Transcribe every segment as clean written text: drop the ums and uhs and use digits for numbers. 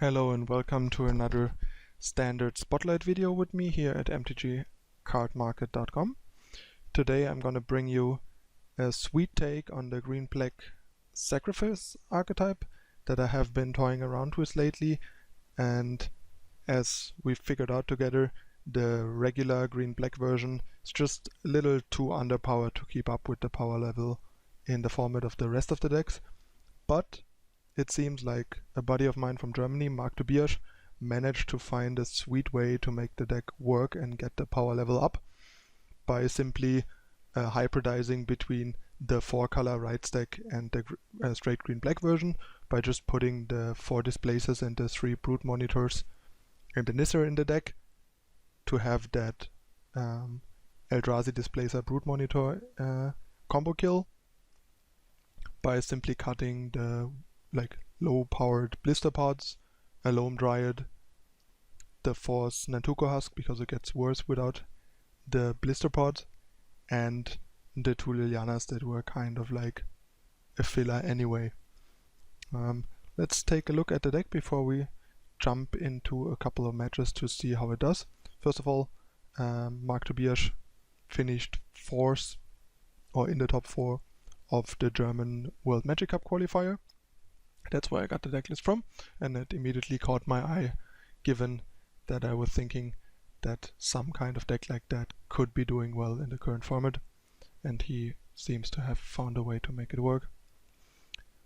Hello and welcome to another standard spotlight video with me here at MTGCardmarket.com. Today I'm going to bring you a sweet take on the green-black sacrifice archetype that I have been toying around with lately, and as we figured out together, the regular green-black version is just a little too underpowered to keep up with the power level in the format of the rest of the decks. But it seems like a buddy of mine from Germany, Marc Tobiasch, managed to find a sweet way to make the deck work and get the power level up by simply hybridizing between the 4-color right stack and the straight green-black version by just putting the 4 displacers and the 3 brute monitors and the Nisser in the deck to have that Eldrazi displacer brute monitor combo kill by simply cutting the low-powered blister pods, a Loam Dryad, the Force Nantuko Husk because it gets worse without the blister pod, and the 2 Lilianas that were kind of like a filler anyway. Let's take a look at the deck before we jump into a couple of matches to see how it does. First of all, Marc Tobiasch finished 4th or in the top 4 of the German World Magic Cup qualifier. That's where I got the decklist from, and it immediately caught my eye, given that I was thinking that some kind of deck like that could be doing well in the current format, and he seems to have found a way to make it work.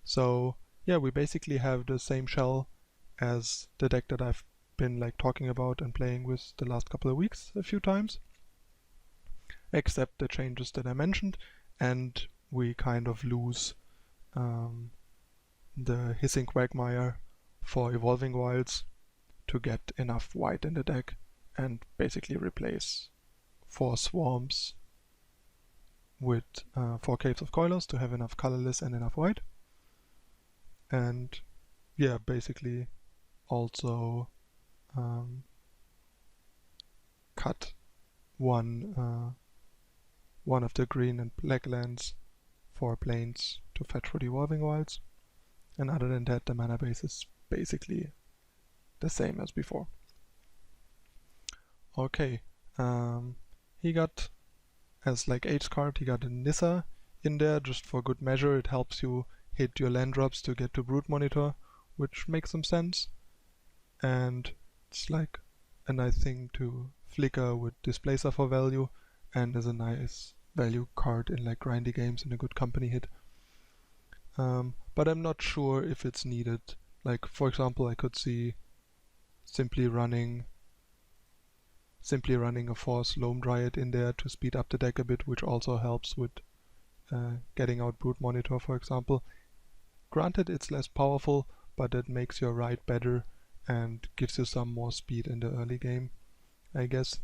So yeah, we basically have the same shell as the deck that I've been talking about and playing with the last couple of weeks a few times, except the changes that I mentioned, and we kind of lose the Hissing Quagmire for Evolving Wilds to get enough white in the deck and basically replace 4 Swarms with 4 Caves of Coilers to have enough colorless and enough white. And yeah, basically also cut one of the green and black lands for planes to fetch for the Evolving Wilds. And other than that, the mana base is basically the same as before. Okay, he got, as 8th card, he got a Nissa in there just for good measure. It helps you hit your land drops to get to Brute Monitor, which makes some sense. And it's a nice thing to flicker with Displacer for value, and is a nice value card in grindy games in a good company hit. But I'm not sure if it's needed. For example, I could see simply running a Force Loam Dryad in there to speed up the deck a bit, which also helps with getting out Brute Monitor, for example. Granted, it's less powerful, but it makes your ride better and gives you some more speed in the early game, I guess.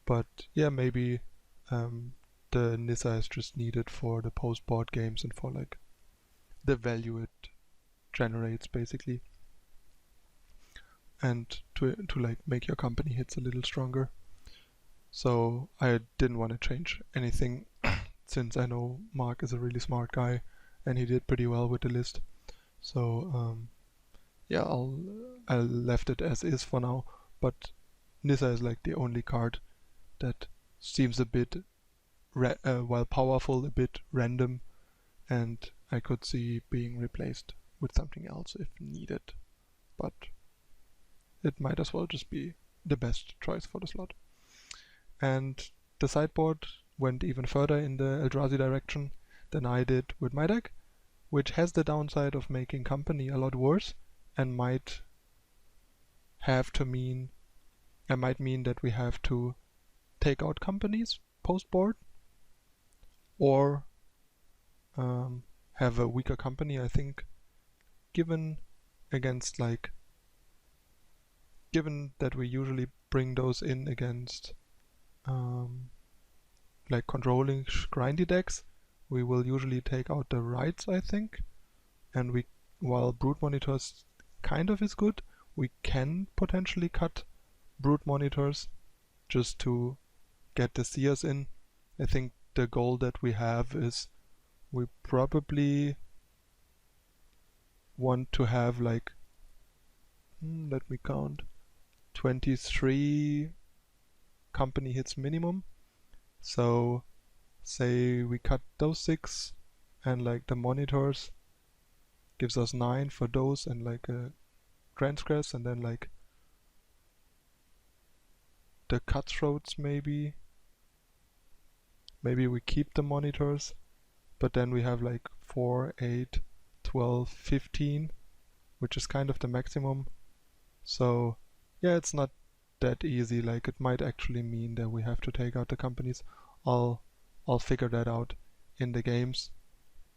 But yeah, maybe the Nissa is just needed for the post-board games and for the value it generates, basically, and to make your company hits a little stronger. So I didn't want to change anything since I know Marc is a really smart guy and he did pretty well with the list. So yeah, I left it as is for now, but Nissa is the only card that seems a bit while powerful, a bit random, and I could see being replaced with something else if needed, but it might as well just be the best choice for the slot. And the sideboard went even further in the Eldrazi direction than I did with my deck, which has the downside of making company a lot worse and might mean that we have to take out companies post-board, or have a weaker company, I think, given that we usually bring those in against controlling grindy decks. We will usually take out the rights, I think, and while Brute Monitors kind of is good, we can potentially cut Brute Monitors just to get the Seers in. I think the goal that we have is we probably want to have let me count, 23 company hits minimum. So say we cut those 6 and like the monitors gives us 9 for those and like a transgress, and then like the cutthroats maybe we keep the monitors, but then we have like 4, 8, 12, 15, which is kind of the maximum. So yeah, it's not that easy. Like it might actually mean that we have to take out the companies. I'll figure that out in the games,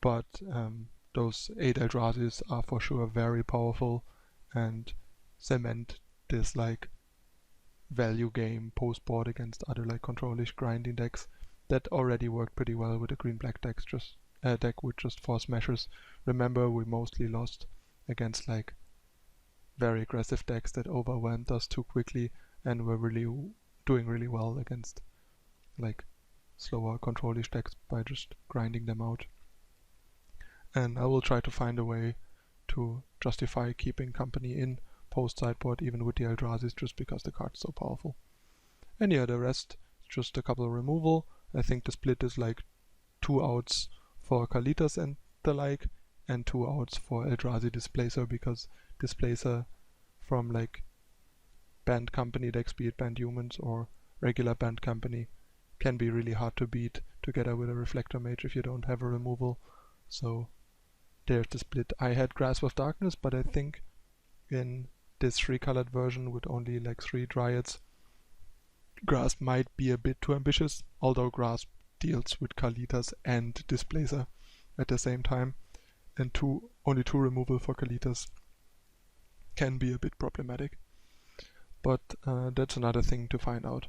but those 8 Eldrazi's are for sure very powerful and cement this like value game post-board against other like control-ish grinding decks that already worked pretty well with the green-black decks, just deck with just 4 smashers. Remember, we mostly lost against like very aggressive decks that overwhelmed us too quickly and were really doing really well against like slower control-ish decks by just grinding them out. And I will try to find a way to justify keeping company in post-sideboard even with the Eldrazi's, just because the card's so powerful. And yeah, the rest just a couple removal. I think the split is like 2 outs for Kalitas and the like, and 2 outs for Eldrazi Displacer, because Displacer from like banned company decks, be it banned humans or regular banned company, can be really hard to beat together with a Reflector Mage if you don't have a removal. So there's the split. I had Grasp of Darkness, but I think in this 3-colored version with only like 3 Dryads, Grasp might be a bit too ambitious, although Grasp deals with Kalitas and Displacer at the same time, and only 2 removal for Kalitas can be a bit problematic. But that's another thing to find out.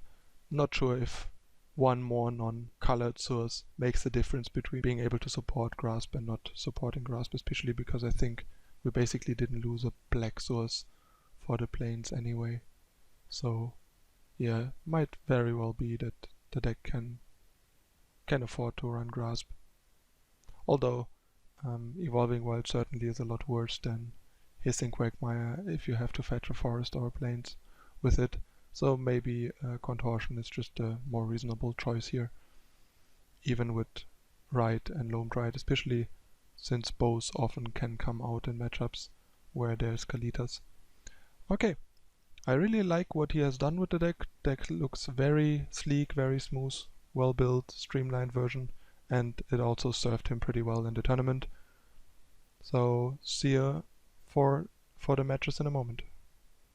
Not sure if one more non-colored source makes the difference between being able to support Grasp and not supporting Grasp, especially because I think we basically didn't lose a black source for the planes anyway. So yeah, might very well be that the deck can afford to run Grasp. Although Evolving Wild certainly is a lot worse than Hissing Quagmire if you have to fetch a forest or plains with it. So maybe Contortion is just a more reasonable choice here, even with Ride and Loam Dryad, especially since both often can come out in matchups where there's Kalitas. Okay, I really like what he has done with the deck. Deck looks very sleek, very smooth, well built, streamlined version, and it also served him pretty well in the tournament. So see you for the matches in a moment.